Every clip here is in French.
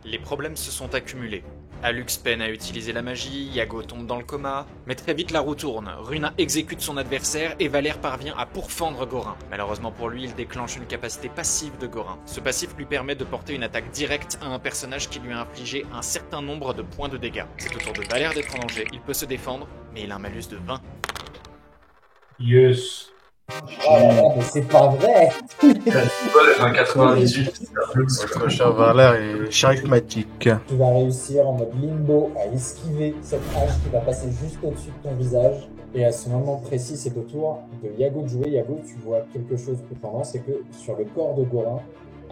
Les problèmes se sont accumulés. Alux peine à utiliser la magie, Yago tombe dans le coma, mais très vite la roue tourne, Runa exécute son adversaire et Valère parvient à pourfendre Gorin. Malheureusement pour lui, il déclenche une capacité passive de Gorin. Ce passif lui permet de porter une attaque directe à un personnage qui lui a infligé un certain nombre de points de dégâts. C'est au tour de Valère d'être en danger, il peut se défendre, mais il a un malus de 20. Yes. Oh là là, mais c'est pas vrai. Un 98. Notre cher Valère est charismatique. Tu vas réussir en mode limbo à esquiver cette hache qui va passer juste au-dessus de ton visage. Et à ce moment précis, c'est au tour de Yago de jouer. Yago, tu vois quelque chose pendant, c'est que sur le corps de Gorin,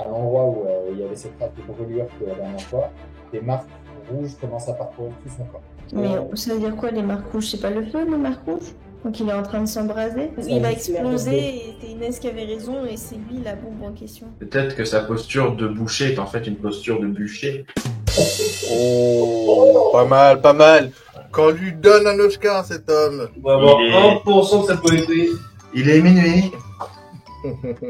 à l'endroit où il y avait cette trace de brûlure que la dernière fois, des marques rouges commencent à parcourir tout son corps. Mais ça veut dire quoi les marques rouges? C'est pas le feu, le marque rouge? Donc il est en train de s'embraser? Il va exploser et c'est Inès qui avait raison et c'est lui la bombe en question. Peut-être que sa posture de boucher est en fait une posture de bûcher. Oh, pas mal, pas mal. Qu'on lui donne un Oscar, cet homme. On va avoir 1% de sa poétrie. Il est minuit.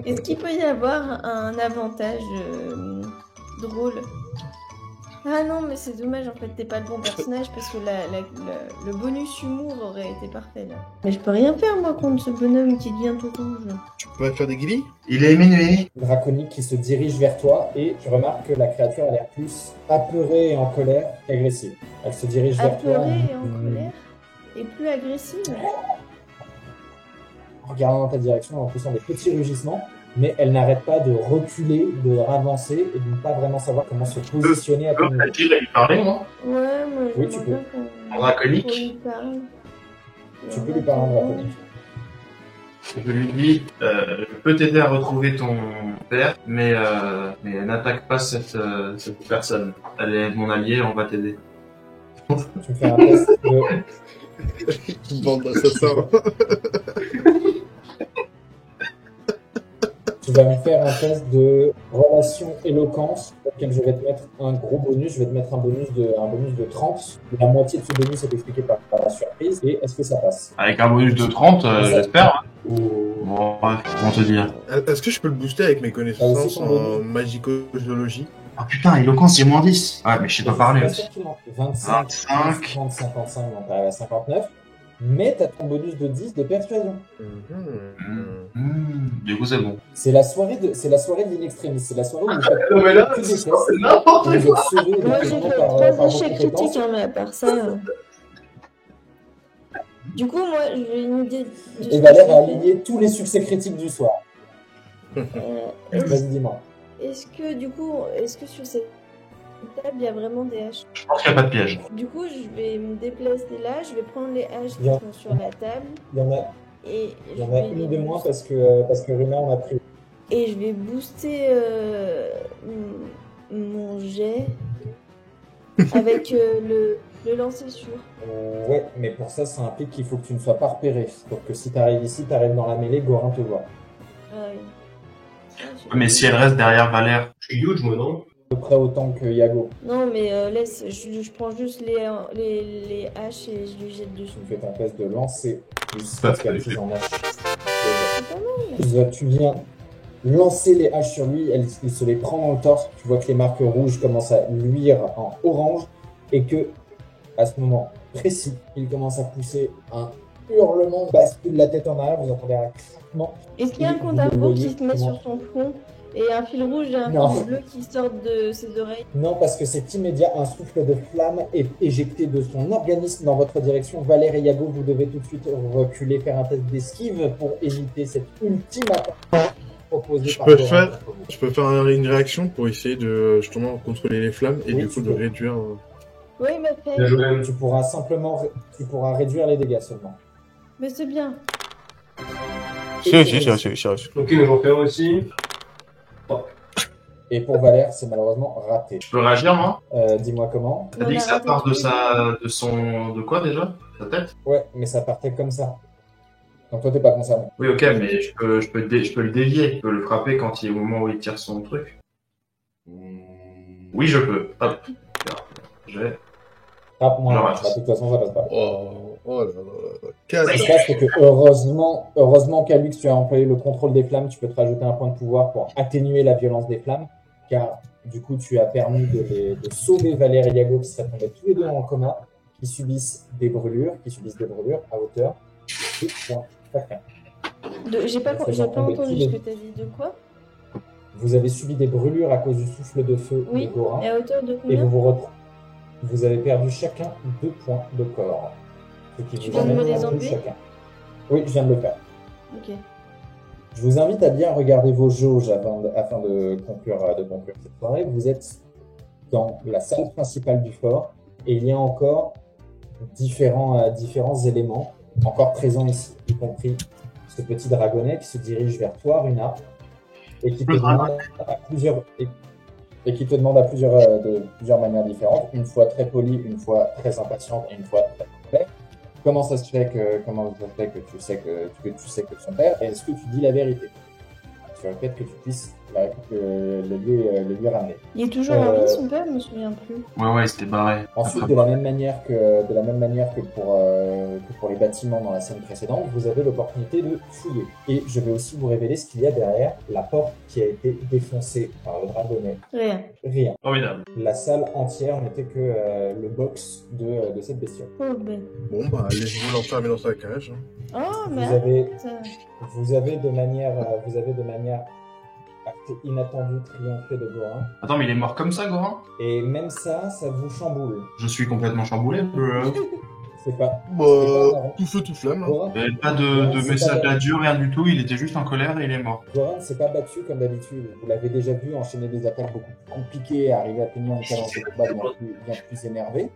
Est-ce qu'il peut y avoir un avantage drôle? Ah non, mais c'est dommage, en fait, t'es pas le bon personnage parce que le bonus humour aurait été parfait là. Mais je peux rien faire moi contre ce bonhomme qui devient tout rouge. Tu peux faire des guillis? Il est minuit. Draconique qui se dirige vers toi et tu remarques que la créature a l'air plus apeurée et en colère qu'agressive. Elle se dirige vers toi. Apeurée et en colère et plus agressive. En regardant dans ta direction, en poussant des petits rugissements, mais elle n'arrête pas de reculer, de ravancer et de ne pas vraiment savoir comment se positionner à ton niveau. Peux-tu lui parler, moi? Ouais, moi Oui, je tu vois peux. bien En draconique? qu'on lui parle. Tu peux lui parler en draconique. Je lui dis, je peux t'aider à retrouver ton père, mais n'attaque pas cette personne. Elle est mon allié, on va t'aider. Tu me fais un test de... Bande d'assassins. Tu vas me faire un test de relation éloquence auquel je vais te mettre un gros bonus. Je vais te mettre un bonus de 30. La moitié de ce bonus est expliqué par la surprise. Et est-ce que ça passe? Avec un bonus de 30, j'espère. Ou... Bon, bref, comment te dire. Est-ce que je peux le booster avec mes Ah, connaissances aussi, ton en bonus. magico-géologie? Ah putain, éloquence, j'ai moins 10. Ouais, mais je sais pas parler aussi. 25, 25. 30, 55, donc t'arrives à 59. Mais t'as ton bonus de 10 de persuasion. Du coup, c'est bon. C'est la soirée de l'inextrémiste. C'est la soirée où vous faites Non, mais là, que des tests. c'est n'importe Vous êtes sauvés Moi j'ai directement fait par 3 vos échecs compétences. critiques, hein, mais à part ça. Du coup, moi j'ai une idée. de ce Et que Valère je a vais faire. aligné tous les succès critiques du soir. Est-ce Vas-y, dis-moi. est-ce que sur cette table il y a vraiment des haches? Je pense qu'il n'y a pas de piège. Du coup, je vais me déplacer là, je vais prendre les haches qui Bien. sont sur la table Il y en a, et il y je en a vais une de moins parce que Runa en a pris. et je vais booster mon jet avec le lancer sûr. Ouais, mais pour ça, ça implique qu'il faut que tu ne sois pas repéré. Donc que si t'arrives ici, t'arrives dans la mêlée, Gorin te voit. Ah oui. Mais si elle reste derrière Valère, je suis huge, moi, non? À peu près autant que Yago. Non, mais laisse, je prends juste les haches et je lui jette dessus. Tu fais un test de lancer plus Pas expertise en hache. C'est pas mal. Tu viens lancer les haches sur lui, il se les prend dans le torse. Tu vois que les marques rouges commencent à luire en orange et que, à ce moment précis, il commence à pousser un hurlement, bascule la tête en arrière. Vous entendez un craquement. Est-ce qu'il y a un Vous compte à le rebours voyez qui se met comment- sur son front et un fil rouge et un Non. fil bleu qui sortent de ses oreilles? Non, parce que c'est immédiat. Un souffle de flamme est éjecté de son organisme dans votre direction. Valère et Yago, vous devez tout de suite reculer, faire un test d'esquive pour éviter cette ultime attaque proposée Je par peux Gorin faire- contre vous. Je peux faire une réaction pour essayer de justement contrôler les flammes et Oui, du coup tu de peux. réduire. Oui, mais fait. Tu pourras simplement tu pourras réduire les dégâts seulement. Mais c'est bien. Ok, mais j'en fais un aussi. Et pour Valère, c'est malheureusement raté. Je peux réagir, moi? Dis-moi comment. T'as dit que ça part de quoi déjà? Sa tête? Ouais, mais ça partait comme ça. Donc toi, t'es pas concerné. Oui, ok, mais je peux le dévier. Je peux le frapper quand il est au moment où il tire son truc. Oui, je peux. Hop. Je vais. Ah, moi, Non, bah, de toute façon, ça passe pas. Oh là là là. Ce qui se passe, c'est que heureusement qu'Alux, tu as employé le contrôle des flammes, tu peux te rajouter un point de pouvoir pour atténuer la violence des flammes, car Du coup, tu as permis de sauver Valère et Yago qui seraient tombés tous les deux en coma, qui subissent des brûlures à hauteur de 2 points chacun. J'ai pas entendu ce que tu as dit. De quoi? Vous avez subi des brûlures à cause du souffle de feu Oui, de Gorin. et à hauteur de Et combien? vous avez perdu chacun 2 points de corps. Ce qui Tu vous viens de me amène les à enlever? chacun. Oui, je viens de le faire. Ok. Je vous invite à bien regarder vos jauges afin de conclure cette soirée. Vous êtes dans la salle principale du fort et il y a encore différents éléments encore présents ici, y compris ce petit dragonnet qui se dirige vers toi, Runa, et qui te demande de plusieurs manières différentes, une fois très poli, une fois très impatiente et une fois très complète. Comment ça se fait que tu sais que son père, et est-ce que tu dis la vérité sur le fait que tu puisses le lui ramener? Il est toujours en vie, son père, je me souviens plus. Ouais, c'était barré. Ensuite, de la même manière que pour les bâtiments dans la scène précédente, vous avez l'opportunité de fouiller. Et je vais aussi vous révéler ce qu'il y a derrière la porte qui a été défoncée par le dragonnet. Rien. Formidable. La salle entière n'était que le box de cette bestiole. Oh, ben. Bon, bah, laissez-vous l'enfermer dans sa cage. Hein. Oh, mais Vous avez de manière assez inattendue triomphé de Gorin. Attends, mais il est mort comme ça, Gorin? Et même ça vous chamboule. Je suis complètement chamboulé. C'est pas... Bah, tout feu, tout flamme. Gorin, Il n'y avait pas de message d'adieu, rien du tout. Il était juste en colère et il est mort. Gorin ne s'est pas battu comme d'habitude. Vous l'avez déjà vu enchaîner des attaques beaucoup plus compliquées, arriver à tenir une cadence de combat bien plus énervée.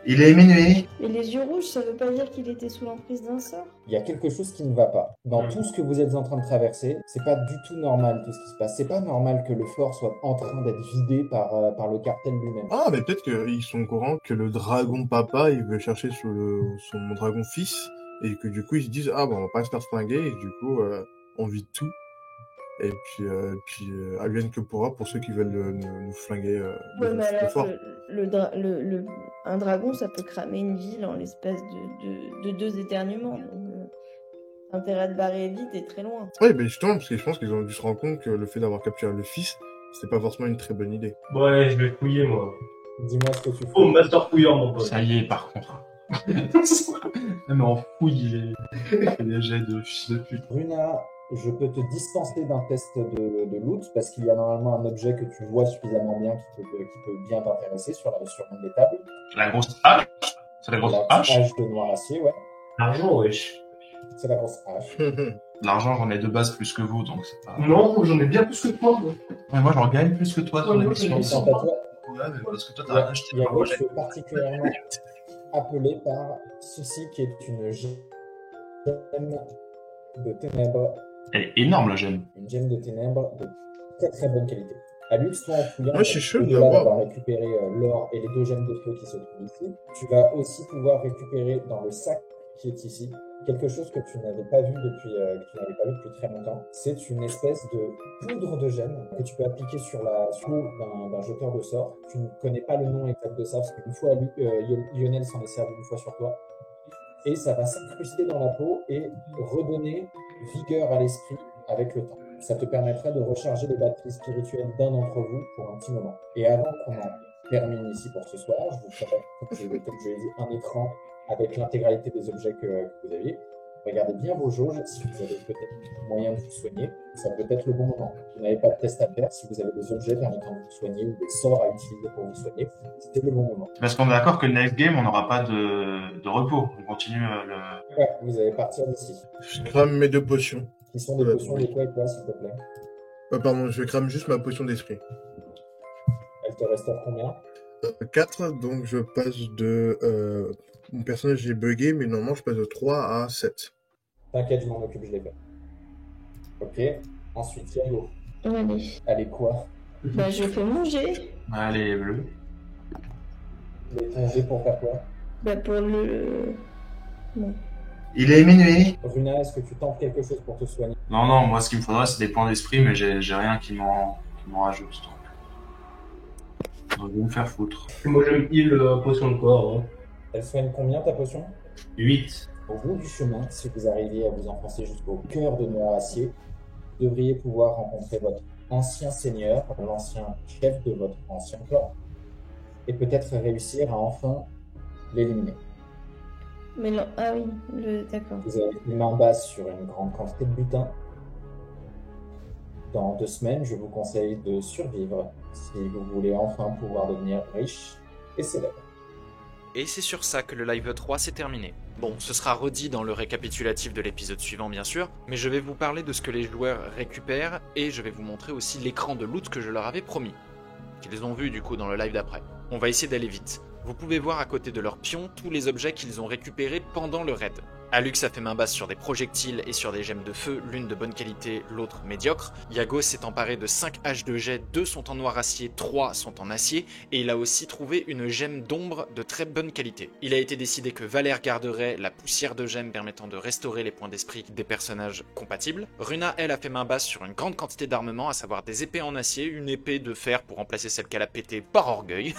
Il est minuit. Et les yeux rouges, ça veut pas dire qu'il était sous l'emprise d'un sort? Il y a quelque chose qui ne va pas. Dans tout ce que vous êtes en train de traverser, c'est pas du tout normal tout ce qui se passe. C'est pas normal que le fort soit en train d'être vidé par le cartel lui-même. Ah, mais peut-être qu'ils sont au courant que le dragon papa, il veut chercher son dragon fils, et que du coup, ils se disent, ah, bah, on va pas se faire flinguer, et du coup, on vide tout. Et puis, advienne que pourra pour ceux qui veulent nous flinguer Ouais, mais le alors, fort. un dragon, ça peut cramer une ville en l'espace de 2 éternuements. Donc, l'intérêt de barrer vite est très loin. Oui, mais justement, parce que je pense qu'ils ont dû se rendre compte que le fait d'avoir capturé le fils, c'était pas forcément une très bonne idée. Ouais, je vais fouiller, moi. Dis-moi ce que tu fais. Oh, master fouilleur, mon pote. Ça y est, par contre. Mais on fouille les jets de fils de pute. Runa, je peux te dispenser d'un test de loot parce qu'il y a normalement un objet que tu vois suffisamment bien qui peut bien t'intéresser sur une des tables. La grosse hache. C'est la grosse hache. Hache de noir acier, ouais. L'argent, wesh. C'est la grosse hache. L'argent, j'en ai de base plus que vous, donc c'est pas... Non, j'en ai bien plus que toi, moi. Ouais, moi, j'en gagne plus que toi sur Ouais, l'émission. moi, Et quant à toi, Ouais, mais parce que toi, t'as acheté Yago, un je suis particulièrement appelé par ceci qui est une gemme de ténèbres. Elle est énorme, la gemme. Une gemme de ténèbres de très très bonne qualité. À Lux, toi, en fouillant, Moi, je suis chaud de au-delà l'avoir. d'avoir récupéré l'or et les 2 gemmes de feu qui se trouvent ici, tu vas aussi pouvoir récupérer dans le sac qui est ici quelque chose que tu n'avais pas vu depuis très longtemps. C'est une espèce de poudre de gemme que tu peux appliquer sur la peau d'un jeteur de sorts. Tu ne connais pas le nom exact de ça parce qu'une fois Lionel s'en est servi une fois sur toi. Et ça va s'incruster dans la peau et redonner vigueur à l'esprit avec le temps. Ça te permettra de recharger les batteries spirituelles d'un d'entre vous pour un petit moment. Et avant qu'on en termine ici pour ce soir, je vous ferai, comme je l'ai dit, un écran avec l'intégralité des objets que vous aviez. Regardez bien vos jauges, si vous avez peut-être moyen de vous soigner, ça peut être le bon moment. Vous n'avez pas de test à faire, si vous avez des objets permettant de vous soigner ou des sorts à utiliser pour vous soigner, c'était le bon moment. Parce qu'on est d'accord que le next game, on n'aura pas de repos. On continue le... Ouais, vous allez partir d'ici. Je crame mes 2 potions. Qui sont des potions de quoi et quoi, s'il te plaît? Pardon, je crame juste ma potion d'esprit. Elle te restaure combien? 4, donc je passe de... mon personnage est bugué, mais normalement je passe de 3 à 7. T'inquiète, je m'en occupe, je l'ai fait. Ok, ensuite, Yago. Allez. Allez, quoi? Bah, je fais manger. Allez, bleu. Les congés pour faire quoi? Bah, pour le... Bon. Il est minuit. Runa, est-ce que tu tentes quelque chose pour te soigner? Non, moi, ce qu'il me faudrait, c'est des points d'esprit, mais j'ai rien qui m'en rajoute. Donc, je vais me faire foutre. Moi, j'aime heal potion de corps. Hein. Elle soigne combien ta potion? 8. Au bout du chemin, si vous arriviez à vous enfoncer jusqu'au cœur de Noir Acier, vous devriez pouvoir rencontrer votre ancien seigneur, l'ancien chef de votre ancien clan, et peut-être réussir à enfin l'éliminer. Mais non, ah oui, d'accord. Vous avez une main basse sur une grande quantité de butin. Dans 2 semaines, je vous conseille de survivre si vous voulez enfin pouvoir devenir riche et célèbre. Et c'est sur ça que le live 3 s'est terminé. Bon, ce sera redit dans le récapitulatif de l'épisode suivant bien sûr, mais je vais vous parler de ce que les joueurs récupèrent et je vais vous montrer aussi l'écran de loot que je leur avais promis, qu'ils ont vu du coup dans le live d'après. On va essayer d'aller vite. Vous pouvez voir à côté de leurs pions tous les objets qu'ils ont récupérés pendant le raid. Alux a fait main basse sur des projectiles et sur des gemmes de feu, l'une de bonne qualité, l'autre médiocre. Yago s'est emparé de 5 haches de jet, 2 sont en noir acier, 3 sont en acier, et il a aussi trouvé une gemme d'ombre de très bonne qualité. Il a été décidé que Valère garderait la poussière de gemmes permettant de restaurer les points d'esprit des personnages compatibles. Runa, elle, a fait main basse sur une grande quantité d'armement, à savoir des épées en acier, une épée de fer pour remplacer celle qu'elle a pétée par orgueil,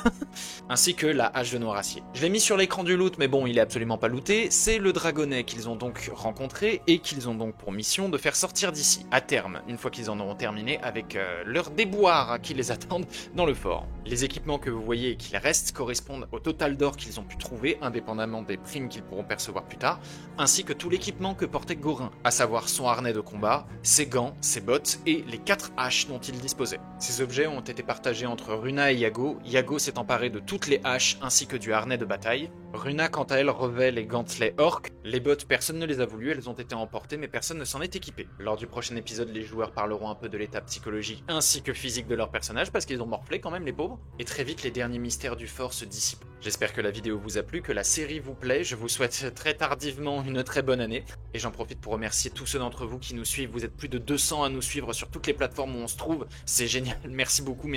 ainsi que la hache de noir acier. Je l'ai mis sur l'écran du loot, mais bon, il est absolument pas looté, c'est le dragonnet qu'ils ont donc rencontré et qu'ils ont donc pour mission de faire sortir d'ici, à terme, une fois qu'ils en auront terminé avec leurs déboires qui les attendent dans le fort. Les équipements que vous voyez et qu'il reste correspondent au total d'or qu'ils ont pu trouver, indépendamment des primes qu'ils pourront percevoir plus tard, ainsi que tout l'équipement que portait Gorin, à savoir son harnais de combat, ses gants, ses bottes et les 4 haches dont il disposait. Ces objets ont été partagés entre Runa et Yago. Yago s'est emparé de toutes les haches ainsi que du harnais de bataille. Runa, quant à elle, revêt les gantelets orques. Les bottes, personne ne les a voulu, elles ont été emportées, mais personne ne s'en est équipé. Lors du prochain épisode, les joueurs parleront un peu de l'état psychologique ainsi que physique de leurs personnages, parce qu'ils ont morflé quand même, les pauvres. Et très vite, les derniers mystères du fort se dissipent. J'espère que la vidéo vous a plu, que la série vous plaît. Je vous souhaite très tardivement une très bonne année. Et j'en profite pour remercier tous ceux d'entre vous qui nous suivent. Vous êtes plus de 200 à nous suivre sur toutes les plateformes où on se trouve. C'est génial. Merci beaucoup.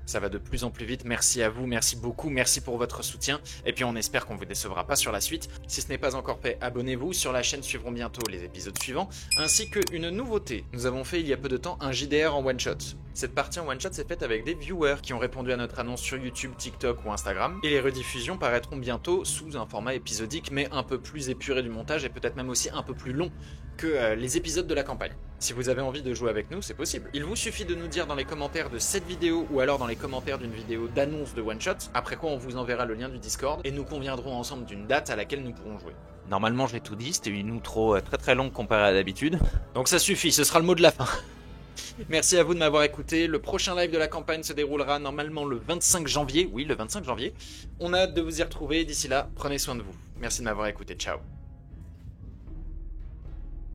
Ça va de plus en plus vite. Merci à vous. Merci beaucoup. Merci pour votre soutien. Et puis on espère qu'on vous décevra pas sur la suite. Si ce n'est pas encore fait, abonnez-vous. Sur la chaîne suivront bientôt les épisodes suivants. Ainsi qu'une nouveauté. Nous avons fait il y a peu de temps un JDR en one shot. Cette partie en one shot s'est faite avec des viewers qui ont répondu à notre annonce sur YouTube, TikTok ou Instagram. Et les rediffusions paraîtront bientôt sous un format épisodique mais un peu plus épuré du montage et peut-être même aussi un peu plus long que les épisodes de la campagne. Si vous avez envie de jouer avec nous, c'est possible. Il vous suffit de nous dire dans les commentaires de cette vidéo ou alors dans les commentaires d'une vidéo d'annonce de one shot, après quoi on vous enverra le lien du Discord et nous conviendrons ensemble d'une date à laquelle nous pourrons jouer. Normalement j'ai tout dit, c'était une outro très très longue comparée à d'habitude. Donc ça suffit, ce sera le mot de la fin. Merci à vous de m'avoir écouté. Le prochain live de la campagne se déroulera normalement le 25 janvier. Oui, le 25 janvier. On a hâte de vous y retrouver. D'ici là, prenez soin de vous. Merci de m'avoir écouté. Ciao.